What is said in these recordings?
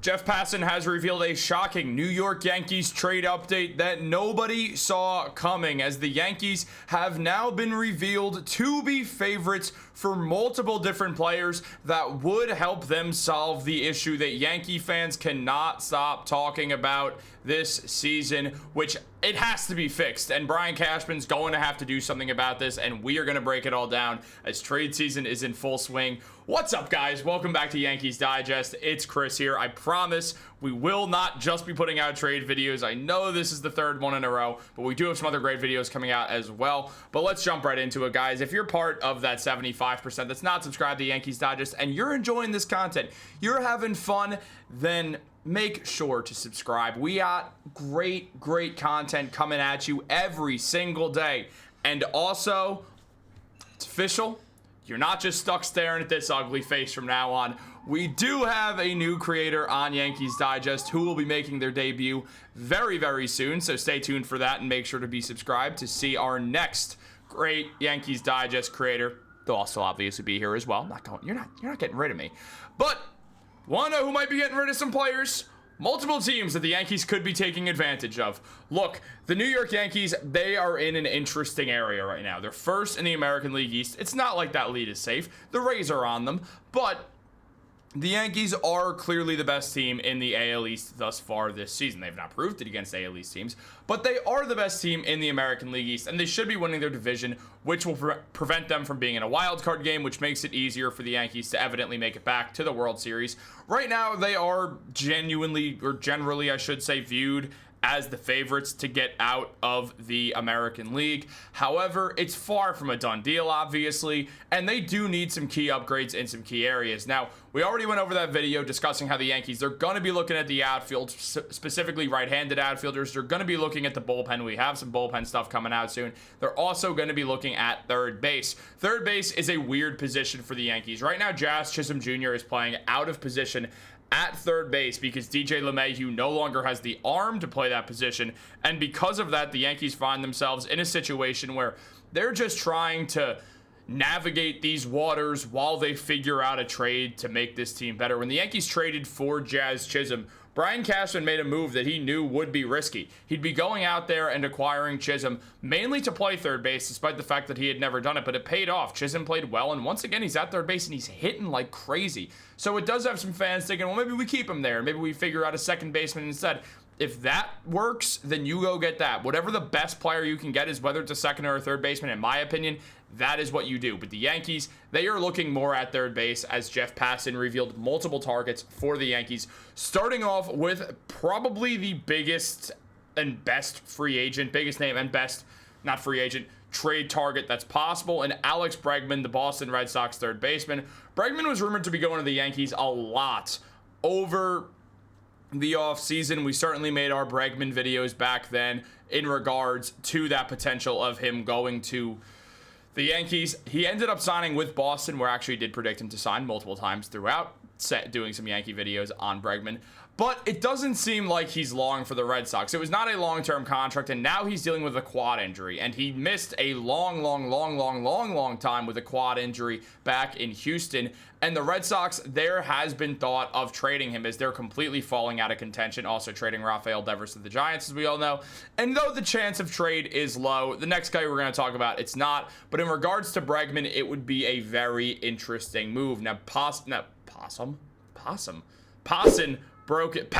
Jeff Passan has revealed a shocking New York Yankees trade update that nobody saw coming, as the Yankees have now been revealed to be favorites for multiple different players that would help them solve the issue that Yankee fans cannot stop talking about this season, which it has to be fixed, and Brian Cashman's going to have to do something about this, and we are going to break it all down as trade season is in full swing. What's up, guys? Welcome back to Yankees Digest. It's Chris here. I promise we will not just be putting out trade videos. I know this is the third one in a row, but we do have some other great videos coming out as well. But let's jump right into it, guys. If you're part of that 75% that's not subscribed to Yankees Digest and you're enjoying this content, you're having fun, then make sure to subscribe. We got great content coming at you every single day. And also, it's official. You're not just stuck staring at this ugly face from now on. We do have a new creator on Yankees Digest who will be making their debut very soon. So stay tuned for that and make sure to be subscribed to see our next great Yankees Digest creator. They'll also obviously be here as well. You're not getting rid of me. But wanna know who might be getting rid of some players? Multiple teams that the Yankees could be taking advantage of. Look, the New York Yankees, they are in an interesting area right now. They're first in the American League East. It's not like that lead is safe. The Rays are on them, but the Yankees are clearly the best team in the AL East thus far this season. They've not proved it against AL East teams, but they are the best team in the American League East, and they should be winning their division, which will prevent them from being in a wild card game, which makes it easier for the Yankees to evidently make it back to the World Series. Right now, they are generally, I should say, viewed as the favorites to get out of the American League. However, it's far from a done deal, obviously, and they do need some key upgrades in some key areas. Now, we already went over that video discussing how the Yankees, they're going to be looking at the outfield, specifically right-handed outfielders. They're going to be looking at the bullpen. We have some bullpen stuff coming out soon. They're also going to be looking at third base. Third base is a weird position for the Yankees. Right now, Jazz Chisholm Jr. is playing out of position at third base because DJ LeMahieu no longer has the arm to play that position, and because of that, the Yankees find themselves in a situation where they're just trying to navigate these waters while they figure out a trade to make this team better. When the Yankees traded for Jazz Chisholm, Brian Cashman made a move that he knew would be risky. He'd be going out there and acquiring Chisholm mainly to play third base, despite the fact that he had never done it, but it paid off. Chisholm played well, and once again, he's at third base, and he's hitting like crazy. So it does have some fans thinking, well, maybe we keep him there. Maybe we figure out a second baseman instead. If that works, then you go get that. Whatever the best player you can get is, whether it's a second or a third baseman, in my opinion, that is what you do. But the Yankees, they are looking more at third base, as Jeff Passan revealed multiple targets for the Yankees, starting off with probably the biggest and best free agent, biggest name and best, not free agent, trade target that's possible, and Alex Bregman, the Boston Red Sox third baseman. Bregman was rumored to be going to the Yankees a lot over the offseason. We certainly made our Bregman videos back then in regards to that potential of him going to the Yankees. He ended up signing with Boston, where I actually did predict him to sign multiple times throughout, doing some Yankee videos on Bregman. But it doesn't seem like he's long for the Red Sox. It was not a long-term contract, and now he's dealing with a quad injury. And he missed a long time with a quad injury back in Houston. And the Red Sox, there has been thought of trading him, as they're completely falling out of contention. Also trading Rafael Devers to the Giants, as we all know. And though the chance of trade is low, the next guy we're going to talk about, it's not. But in regards to Bregman, it would be a very interesting move. Now, Passan broke it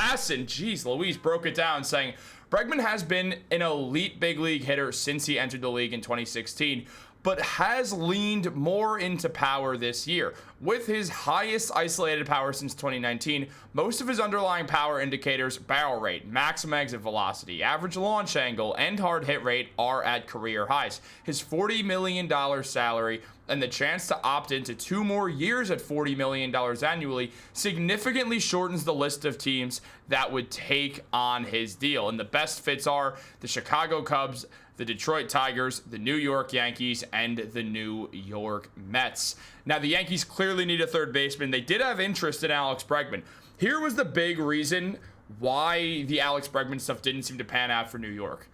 down, saying Bregman has been an elite big league hitter since he entered the league in 2016, but has leaned more into power this year. With his highest isolated power since 2019, most of his underlying power indicators, barrel rate, maximum exit velocity, average launch angle, and hard hit rate, are at career highs. His $40 million salary and the chance to opt into 2 more years at $40 million annually significantly shortens the list of teams that would take on his deal. And the best fits are the Chicago Cubs, the Detroit Tigers, the New York Yankees, and the New York Mets. Now, the Yankees clearly need a third baseman. They did have interest in Alex Bregman. Here was the big reason why the Alex Bregman stuff didn't seem to pan out for New York.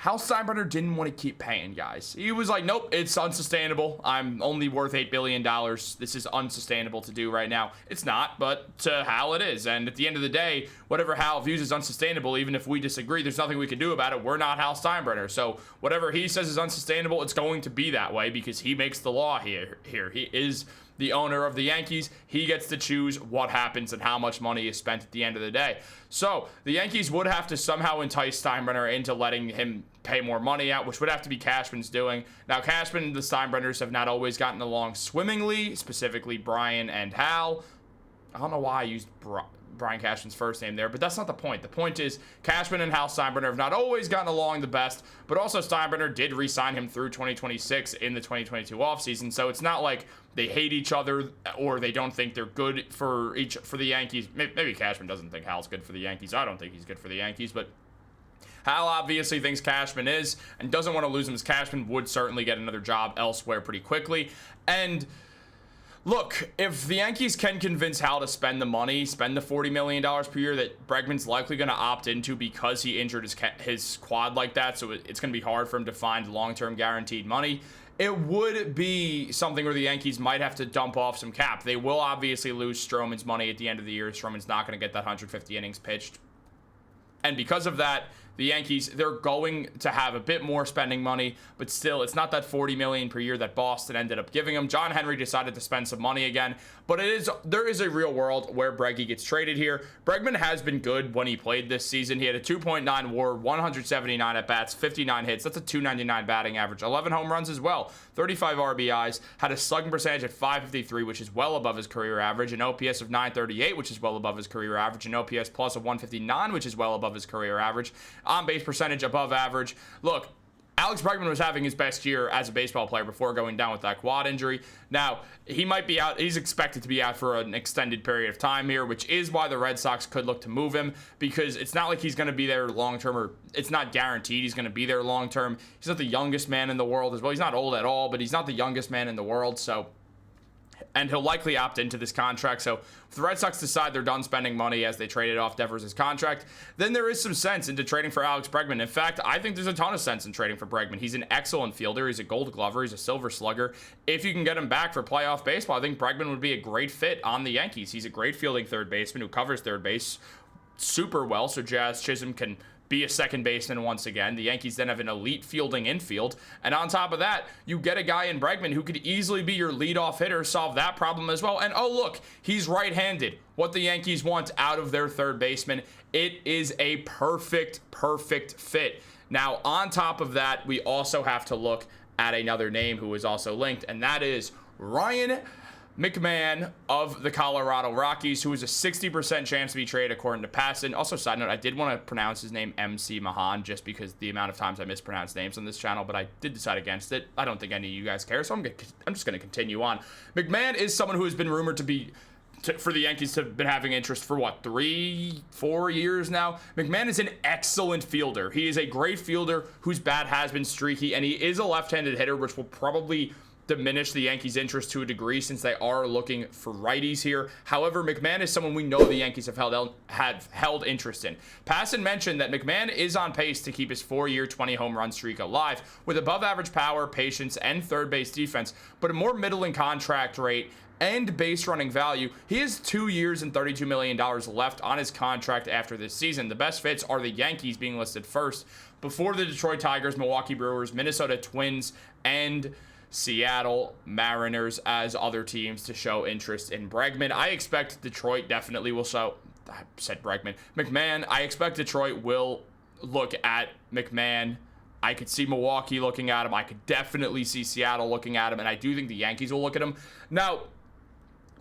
Hal Steinbrenner didn't want to keep paying guys. He was like, nope, it's unsustainable. I'm only worth $8 billion. This is unsustainable to do right now. It's not, but to Hal it is. And at the end of the day, whatever Hal views as unsustainable, even if we disagree, there's nothing we can do about it. We're not Hal Steinbrenner. So whatever he says is unsustainable, it's going to be that way because he makes the law here. He is the owner of the Yankees. He gets to choose what happens and how much money is spent at the end of the day. So the Yankees would have to somehow entice Steinbrenner into letting him pay more money out, which would have to be Cashman's doing. Now, Cashman and the Steinbrenners have not always gotten along swimmingly, specifically Brian and Hal. I don't know why I used Brian Cashman's first name there, but that's not the point. The point is Cashman and Hal Steinbrenner have not always gotten along the best, but also Steinbrenner did re-sign him through 2026 in the 2022 offseason, so it's not like they hate each other or they don't think they're good for the Yankees. Maybe Cashman doesn't think Hal's good for the Yankees. I don't think he's good for the Yankees, but Hal obviously thinks Cashman is and doesn't want to lose him, as Cashman would certainly get another job elsewhere pretty quickly. And look, if the Yankees can convince Hal to spend the money, spend the $40 million per year that Bregman's likely going to opt into because he injured his quad like that, so it's going to be hard for him to find long-term guaranteed money, it would be something where the Yankees might have to dump off some cap. They will obviously lose Stroman's money at the end of the year. Stroman's not going to get that 150 innings pitched. And because of that, the Yankees, they're going to have a bit more spending money, but still, it's not that $40 million per year that Boston ended up giving him. John Henry decided to spend some money again, but there is a real world where Breggy gets traded here. Bregman has been good when he played this season. He had a 2.9 WAR, 179 at bats, 59 hits. That's a 299 batting average, 11 home runs as well, 35 RBIs, had a slugging percentage at .553, which is well above his career average, an OPS of .938, which is well above his career average, an OPS plus of .159, which is well above his career average, on-base percentage above average. Look, Alex Bregman was having his best year as a baseball player before going down with that quad injury. Now, he might be out. He's expected to be out for an extended period of time here, which is why the Red Sox could look to move him, because it's not like he's going to be there long-term, or it's not guaranteed he's going to be there long-term. He's not the youngest man in the world as well. He's not old at all, but he's not the youngest man in the world, so... And he'll likely opt into this contract. So if the Red Sox decide they're done spending money as they traded off Devers' contract, then there is some sense into trading for Alex Bregman. In fact, I think there's a ton of sense in trading for Bregman. He's an excellent fielder. He's a Gold Glover. He's a Silver Slugger. If you can get him back for playoff baseball, I think Bregman would be a great fit on the Yankees. He's a great fielding third baseman who covers third base super well, so Jazz Chisholm can be a second baseman once again. The Yankees then have an elite fielding infield. And on top of that, you get a guy in Bregman who could easily be your leadoff hitter, solve that problem as well. And oh, look, he's right-handed. What the Yankees want out of their third baseman, it is a perfect fit. Now, on top of that, we also have to look at another name who is also linked, and that is Ryan McMahon of the Colorado Rockies, who is a 60% chance to be traded according to Passan. Also, side note, I did want to pronounce his name MC Mahan just because the amount of times I mispronounce names on this channel, but I did decide against it. I don't think any of you guys care, so I'm just going to continue on. McMahon is someone who has been rumored for the Yankees to have been having interest for, 3-4 years now. McMahon is an excellent fielder. He is a great fielder whose bat has been streaky, and he is a left-handed hitter, which will probably diminish the Yankees' interest to a degree since they are looking for righties here. However, McMahon is someone we know the Yankees have held interest in. Passan mentioned that McMahon is on pace to keep his 4-year, 20-home run streak alive with above-average power, patience, and third-base defense, but a more middling contract rate and base running value. He has 2 years and $32 million left on his contract after this season. The best fits are the Yankees being listed first, before the Detroit Tigers, Milwaukee Brewers, Minnesota Twins, and Seattle Mariners as other teams to show interest in Bregman. I expect Detroit definitely will show... I said Bregman. McMahon, I expect Detroit will look at McMahon. I could see Milwaukee looking at him. I could definitely see Seattle looking at him, and I do think the Yankees will look at him. Now,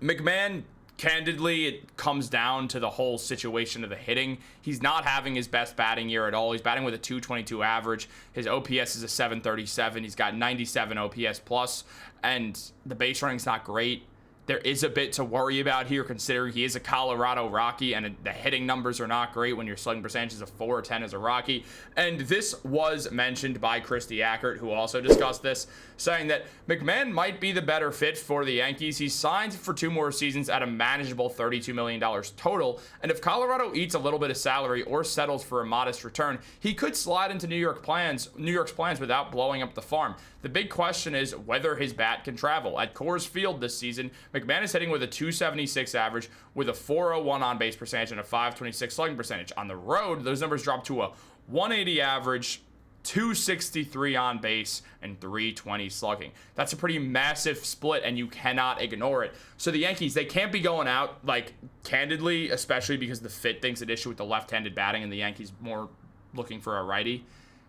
McMahon, candidly, it comes down to the whole situation of the hitting. He's not having his best batting year at all. He's batting with a 222 average. His OPS is a 737. He's got 97 OPS plus, and the base running's not great. there is a bit to worry about here, considering he is a Colorado Rocky, and the hitting numbers are not great when your slugging percentage is a 410 as a Rocky. And this was mentioned by Christy Ackert, who also discussed this, saying that McMahon might be the better fit for the Yankees. He's signed for 2 more seasons at a manageable $32 million total, and if Colorado eats a little bit of salary or settles for a modest return, he could slide into New York's plans without blowing up the farm. The big question is whether his bat can travel. At Coors Field this season, McMahon is hitting with a 276 average with a 401 on-base percentage and a 526 slugging percentage. On the road, those numbers drop to a 180 average, 263 on base, and 320 slugging. That's a pretty massive split, and you cannot ignore it. So the Yankees, they can't be going out, like, candidly, especially because the fit thing's an issue with the left-handed batting, and the Yankees more looking for a righty.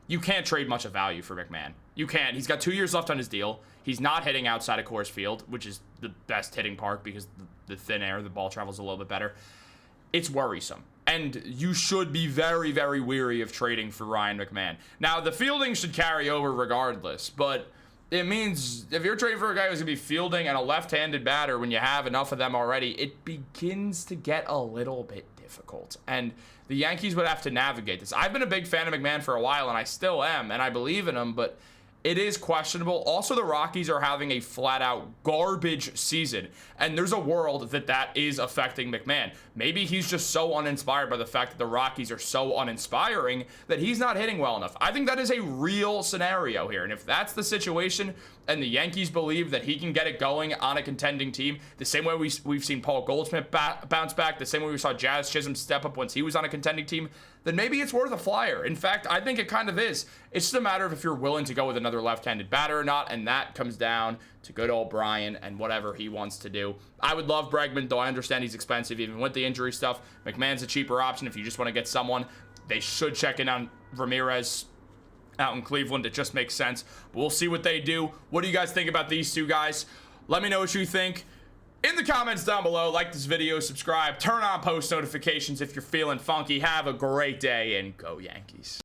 You can't trade much of value for McMahon. You can't. He's got 2 years left on his deal. He's not hitting outside of Coors Field, which is the best hitting park because the thin air, the ball travels a little bit better. It's worrisome. And you should be very, very weary of trading for Ryan McMahon. Now, the fielding should carry over regardless, but it means if you're trading for a guy who's going to be fielding and a left-handed batter when you have enough of them already, it begins to get a little bit difficult. And the Yankees would have to navigate this. I've been a big fan of McMahon for a while, and I still am, and I believe in him, but it is questionable. Also, the Rockies are having a flat-out garbage season, and there's a world that is affecting McMahon. Maybe he's just so uninspired by the fact that the Rockies are so uninspiring that he's not hitting well enough. I think that is a real scenario here, and if that's the situation, and the Yankees believe that he can get it going on a contending team, the same way we've seen Paul Goldschmidt bounce back, the same way we saw Jazz Chisholm step up once he was on a contending team, then maybe it's worth a flyer. In fact, I think it kind of is. It's just a matter of if you're willing to go with another left-handed batter or not, and that comes down to good old Brian and whatever he wants to do. I would love Bregman, though I understand he's expensive even with the injury stuff. McMahon's a cheaper option if you just want to get someone. They should check in on Ramirez out in Cleveland. It just makes sense. We'll see what they do. What do you guys think about these two guys? Let me know what you think in the comments down below. Like this video, subscribe, turn on post notifications if you're feeling funky. Have a great day, and go Yankees.